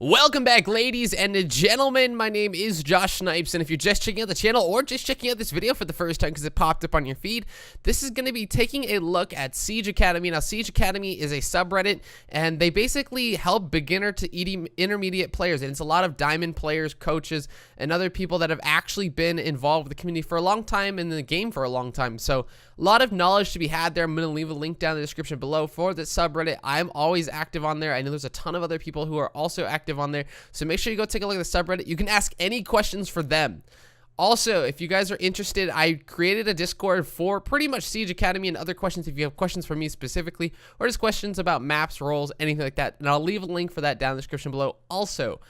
Welcome back, ladies and gentlemen. My name is Josh Snipes, and if you're just checking out the channel or just checking out this video for the first time because it popped up on your feed, this is going to be taking a look at Siege Academy. Now, Siege Academy is a subreddit, and they basically help beginner to intermediate players, and it's a lot of diamond players, coaches, and other people that have actually been involved with the community for a long time and in the game for a long time. So a lot of knowledge to be had there. I'm going to leave a link down in the description below for this subreddit. I'm always active on there. I know there's a ton of other people who are also active on there, so make sure you go take a look at the subreddit. You can ask any questions for them. Also, if you guys are interested, I created a Discord for pretty much Siege Academy and other questions if you have questions for me specifically, or just questions about maps, roles, anything like that, and I'll leave a link for that down in the description below also.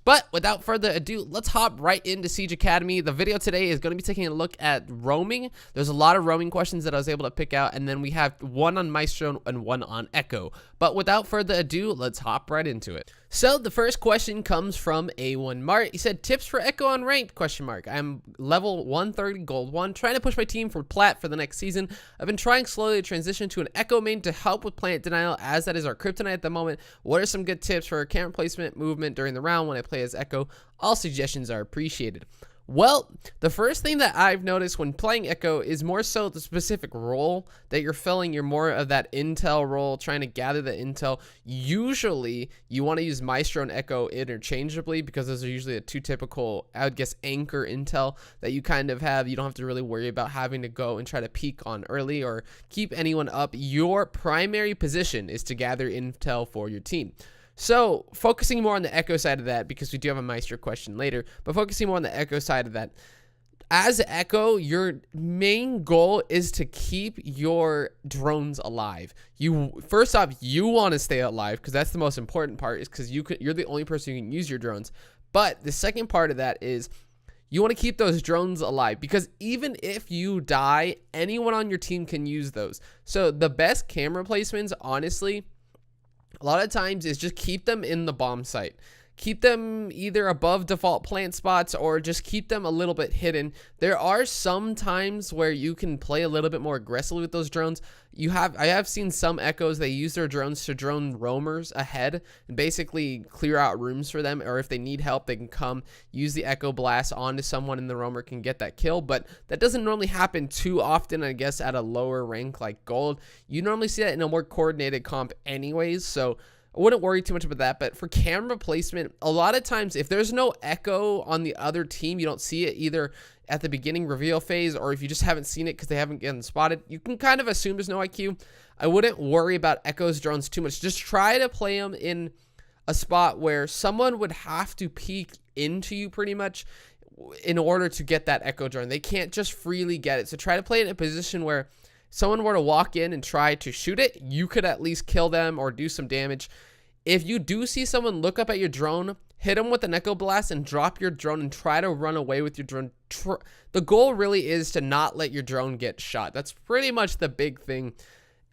But without further ado, let's hop right into Siege Academy. The video today is going to be taking a look at roaming. There's a lot of roaming questions that I was able to pick out, and then we have one on Maestro and one on Echo. But without further ado, let's hop right into it. So the first question comes from A1 Mart. He said, tips for Echo on ranked, question mark. I'm level 130 gold 1, trying to push my team for plat for the next season. I've been trying slowly to transition to an Echo main to help with plant denial, as that is our kryptonite at the moment. What are some good tips for camera placement movement during the round when I play as Echo? All suggestions are appreciated. Well, the first thing that I've noticed when playing Echo is more so the specific role that you're filling. You're more of that intel role, trying to gather the intel. Usually, you want to use Maestro and Echo interchangeably because those are usually the two typical, I would guess, anchor intel that you kind of have. You don't have to really worry about having to go and try to peek on early or keep anyone up. Your primary position is to gather intel for your team. So, focusing more on the Echo side of that, because we do have a Maestro question later, but focusing more on the Echo side of that, as Echo, your main goal is to keep your drones alive. First off, you want to stay alive, because that's the most important part, is because you're the only person who can use your drones. But the second part of that is you want to keep those drones alive, because even if you die, anyone on your team can use those. So, the best camera placements, honestly, a lot of times is just keep them in the bomb site. Keep them either above default plant spots or just keep them a little bit hidden. There are some times where you can play a little bit more aggressively with those drones. I have seen some Echoes, they use their drones to drone roamers ahead and basically clear out rooms for them, or if they need help, they can come use the Echo blast onto someone and the roamer can get that kill. But that doesn't normally happen too often, I guess, at a lower rank like gold. You normally see that in a more coordinated comp anyways, so I wouldn't worry too much about that. But for camera placement, a lot of times if there's no Echo on the other team, you don't see it either at the beginning reveal phase, or if you just haven't seen it because they haven't gotten spotted, you can kind of assume there's no IQ. I wouldn't worry about Echo's drones too much. Just try to play them in a spot where someone would have to peek into you pretty much in order to get that Echo drone. They can't just freely get it. So try to play it in a position where someone were to walk in and try to shoot it, you could at least kill them or do some damage. If you do see someone look up at your drone, hit them with an Echo blast and drop your drone and try to run away with your drone. The goal really is to not let your drone get shot. That's pretty much the big thing.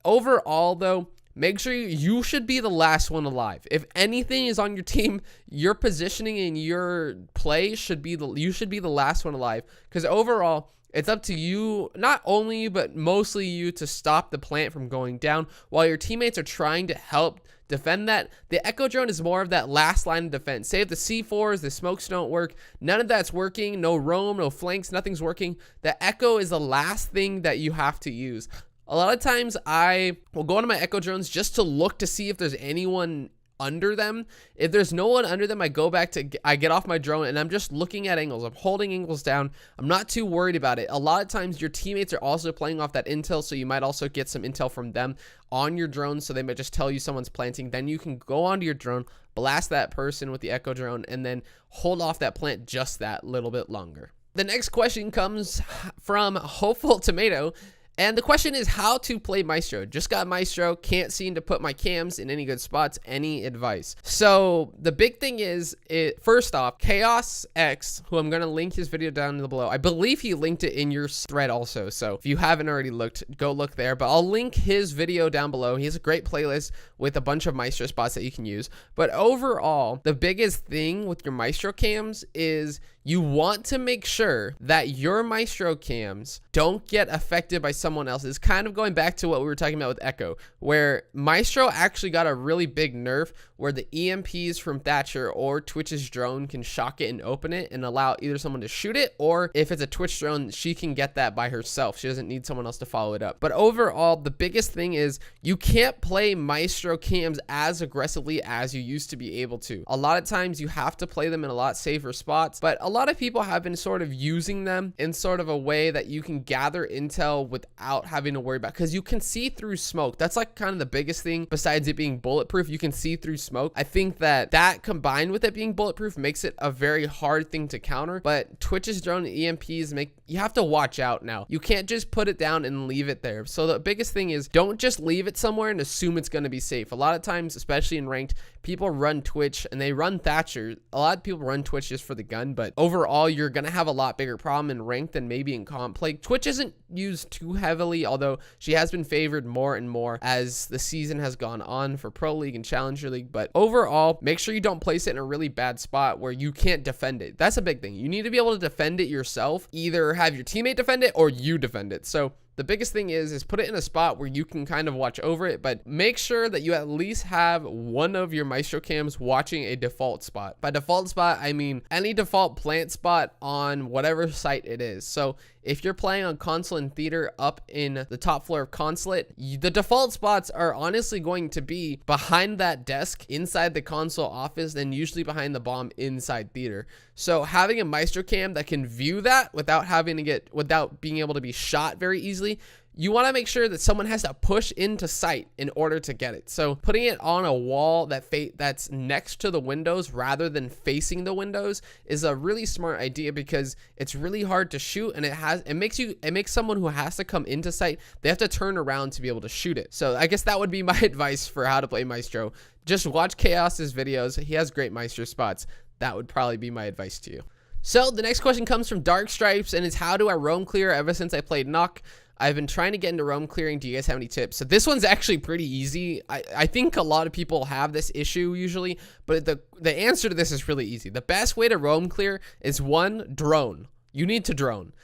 Overall, though, make sure you should be the last one alive. If anything is on your team, your positioning and your play should be you should be the last one alive, because overall, it's up to you, not only, but mostly you, to stop the plant from going down while your teammates are trying to help defend that. The Echo drone is more of that last line of defense. Say if the C4s, the smokes don't work, none of that's working, no roam, no flanks, nothing's working. The Echo is the last thing that you have to use. A lot of times I will go into my Echo drones just to look to see if there's anyone under them. If there's no one under them, I get off my drone and I'm just looking at angles. I'm holding angles down. I'm not too worried about it. A lot of times your teammates are also playing off that intel, so you might also get some intel from them on your drone, so they might just tell you someone's planting. Then you can go onto your drone, blast that person with the Echo drone, and then hold off that plant just that little bit longer. The next question comes from Hopeful Tomato. And the question is how to play Maestro. Just got Maestro, can't seem to put my cams in any good spots. Any advice? So the big thing is, first off, Chaos X, who I'm going to link his video down below. I believe he linked it in your thread also. So if you haven't already looked, go look there. But I'll link his video down below. He has a great playlist with a bunch of Maestro spots that you can use. But overall, the biggest thing with your Maestro cams is you want to make sure that your Maestro cams don't get affected by someone else's. Kind of going back to what we were talking about with Echo, where Maestro actually got a really big nerf where the EMPs from Thatcher or Twitch's drone can shock it and open it and allow either someone to shoot it, or if it's a Twitch drone, she can get that by herself. She doesn't need someone else to follow it up. But overall, the biggest thing is you can't play Maestro cams as aggressively as you used to be able to. A lot of times you have to play them in a lot safer spots, but a lot of people have been sort of using them in sort of a way that you can gather intel without having to worry about, because you can see through smoke. That's like kind of the biggest thing besides it being bulletproof. You can see through smoke. I think that combined with it being bulletproof makes it a very hard thing to counter, but Twitch's drone and EMPs you have to watch out now. You can't just put it down and leave it there. So the biggest thing is don't just leave it somewhere and assume it's going to be safe. A lot of times, especially in ranked, people run Twitch and they run Thatcher. A lot of people run Twitch just for the gun, but overall, you're going to have a lot bigger problem in ranked than maybe in comp play. Twitch isn't used too heavily, although she has been favored more and more as the season has gone on for Pro League and Challenger League. But overall, make sure you don't place it in a really bad spot where you can't defend it. That's a big thing. You need to be able to defend it yourself. Either have your teammate defend it or you defend it. So the biggest thing is put it in a spot where you can kind of watch over it, but make sure that you at least have one of your Maestro cams watching a default spot. By default spot, I mean any default plant spot on whatever site it is. So if you're playing on console and theater up in the top floor of consulate, the default spots are honestly going to be behind that desk inside the console office, and usually behind the bomb inside theater. So having a Maestro cam that can view that without being able to be shot very easily, you want to make sure that someone has to push into sight in order to get it. So putting it on a wall that's next to the windows rather than facing the windows is a really smart idea, because it's really hard to shoot, and it makes someone who has to come into sight, they have to turn around to be able to shoot it. So I guess that would be my advice for how to play Maestro. Just watch Chaos's videos. He has great Maestro spots. That would probably be my advice to you. So the next question comes from Dark Stripes, and it's how do I roam clear ever since I played Knock? I've been trying to get into roam clearing. Do you guys have any tips? So this one's actually pretty easy. I think a lot of people have this issue usually, but the answer to this is really easy. The best way to roam clear is 1, drone. You need to drone.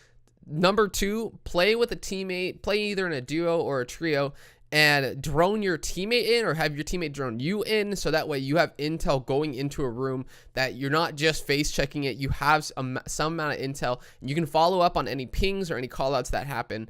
Number 2, play with a teammate. Play either in a duo or a trio, and drone your teammate in, or have your teammate drone you in, so that way you have intel going into a room that you're not just face checking it. You have some amount of intel, and you can follow up on any pings or any callouts that happen.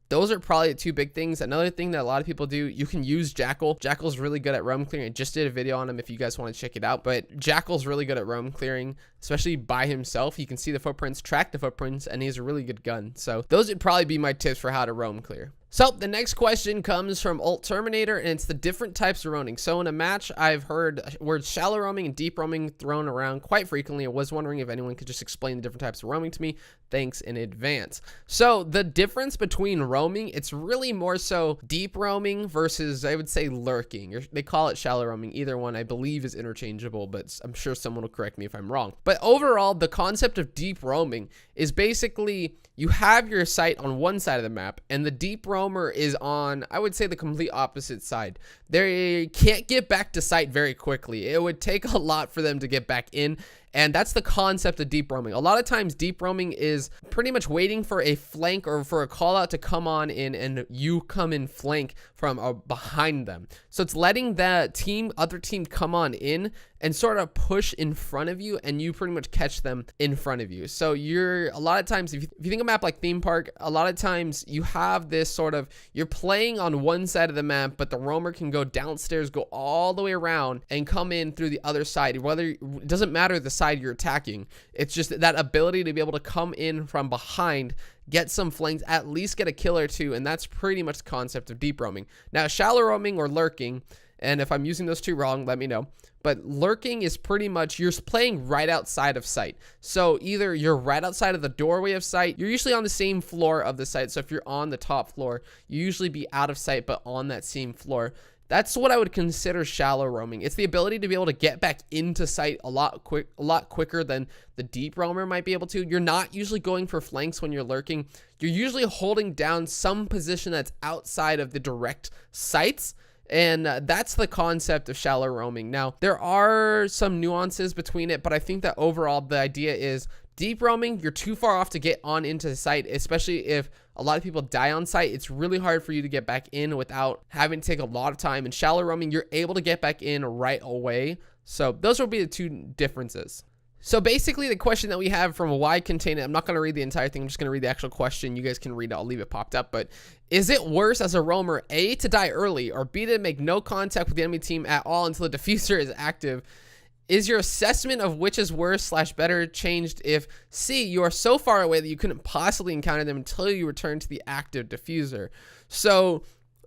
Those are probably the 2 big things. Another thing that a lot of people do, you can use Jackal. Jackal's really good at roam clearing. I just did a video on him if you guys want to check it out. But Jackal's really good at roam clearing, especially by himself. He can see the footprints, track the footprints, and he has a really good gun. So those would probably be my tips for how to roam clear. So the next question comes from Alt Terminator, and it's the different types of roaming. So in a match, I've heard words shallow roaming and deep roaming thrown around quite frequently. I was wondering if anyone could just explain the different types of roaming to me. Thanks in advance. So the difference between roaming, it's really more so deep roaming versus, I would say, lurking. They call it shallow roaming. Either one, I believe, is interchangeable, but I'm sure someone will correct me if I'm wrong. But overall, the concept of deep roaming is basically you have your site on one side of the map, and the deep roamer is on, I would say, the complete opposite side. They can't get back to site very quickly. It would take a lot for them to get back in, and that's the concept of deep roaming. A lot of times deep roaming is pretty much waiting for a flank or for a call out to come on in, and you come in flank from behind them. So it's letting the other team come on in and sort of push in front of you, and you pretty much catch them in front of you. So a lot of times, if you think a map like Theme Park, a lot of times you have this sort of, you're playing on one side of the map, but the roamer can go downstairs, go all the way around, and come in through the other side. It doesn't matter the side you're attacking. It's just that ability to be able to come in from behind, get some flanks, at least get a kill or 2, and that's pretty much the concept of deep roaming. Now, shallow roaming or lurking, and if I'm using those 2 wrong, let me know. But lurking is pretty much, you're playing right outside of sight. So either you're right outside of the doorway of sight, you're usually on the same floor of the site. So if you're on the top floor, you usually be out of sight, but on that same floor. That's what I would consider shallow roaming. It's the ability to be able to get back into sight a lot quicker than the deep roamer might be able to. You're not usually going for flanks when you're lurking. You're usually holding down some position that's outside of the direct sights. And that's the concept of shallow roaming. Now, there are some nuances between it, but I think that overall the idea is Deep roaming, you're too far off to get on into the site, especially if a lot of people die on site. It's really hard for you to get back in without having to take a lot of time. And shallow roaming, you're able to get back in right away. So those will be the two differences. So basically the question that we have from why contain it, I'm not going to read the entire thing. I'm just going to read the actual question. You guys can read it. I'll leave it popped up. But is it worse as a roamer, A, to die early, or B, to make no contact with the enemy team at all until the diffuser is active? Is your assessment of which is worse / better changed if C, you are so far away that you couldn't possibly encounter them until you return to the active diffuser? So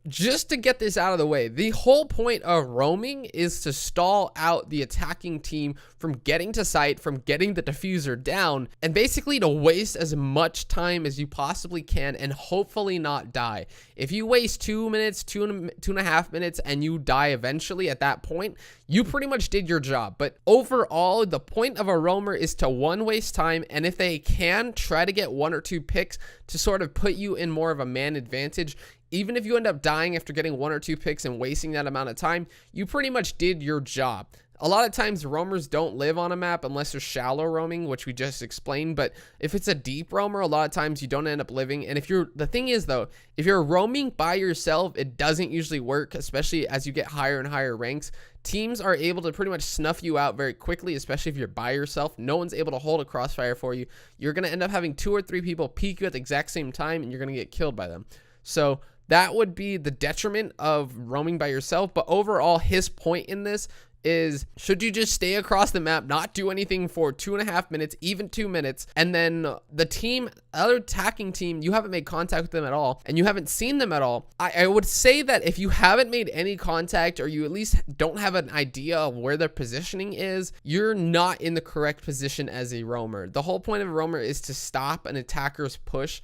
just to get this out of the way, the whole point of roaming is to stall out the attacking team from getting to site, from getting the diffuser down, and basically to waste as much time as you possibly can and hopefully not die. If you waste 2 minutes, 2.5 minutes, and you die eventually at that point, you pretty much did your job. But overall, the point of a roamer is to, one, waste time, and if they can, try to get 1 or 2 picks to sort of put you in more of a man advantage. Even if you end up dying after getting 1 or 2 picks and wasting that amount of time, you pretty much did your job. A lot of times roamers don't live on a map unless they're shallow roaming, which we just explained. But if it's a deep roamer, a lot of times you don't end up living. And the thing is though, if you're roaming by yourself, it doesn't usually work, especially as you get higher and higher ranks. Teams are able to pretty much snuff you out very quickly, especially if you're by yourself. No one's able to hold a crossfire for you. You're going to end up having 2 or 3 people peek you at the exact same time, and you're going to get killed by them. So that would be the detriment of roaming by yourself. But overall, his point in this is, should you just stay across the map, not do anything for 2.5 minutes, even 2 minutes, and then the other attacking team, you haven't made contact with them at all, and you haven't seen them at all. I would say that if you haven't made any contact, or you at least don't have an idea of where their positioning is, you're not in the correct position as a roamer. The whole point of a roamer is to stop an attacker's push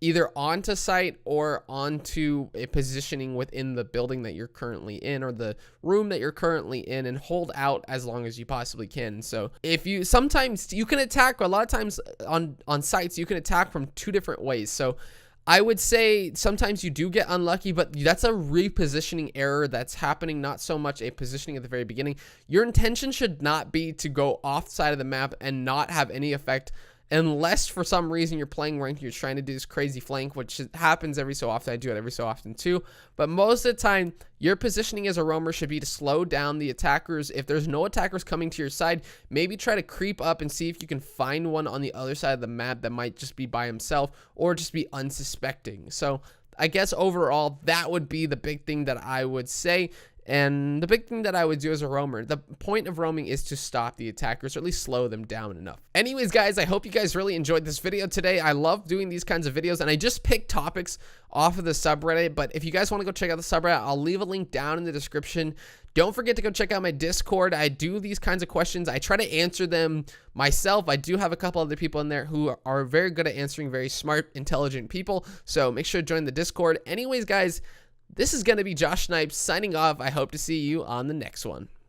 either onto site or onto a positioning within the building that you're currently in, or the room that you're currently in, and hold out as long as you possibly can. So sometimes you can attack, a lot of times on sites, you can attack from 2 different ways. So I would say sometimes you do get unlucky, but that's a repositioning error that's happening, not so much a positioning at the very beginning. Your intention should not be to go off side of the map and not have any effect, unless for some reason you're playing ranked, you're trying to do this crazy flank, which happens every so often. I do it every so often too. But most of the time, your positioning as a roamer should be to slow down the attackers. If there's no attackers coming to your side, maybe try to creep up and see if you can find one on the other side of the map that might just be by himself or just be unsuspecting. So I guess overall, that would be the big thing that I would say. And the big thing that I would do as a roamer, the point of roaming is to stop the attackers, or at least slow them down enough. Anyways, guys, I hope you guys really enjoyed this video today. I love doing these kinds of videos, and I just picked topics off of the subreddit. But if you guys want to go check out the subreddit, I'll leave a link down in the description. Don't forget to go check out my Discord. I do these kinds of questions. I try to answer them myself. I do have a couple other people in there who are very good at answering, very smart, intelligent people. So make sure to join the Discord. Anyways, guys, this is going to be Josh Snipes signing off. I hope to see you on the next one.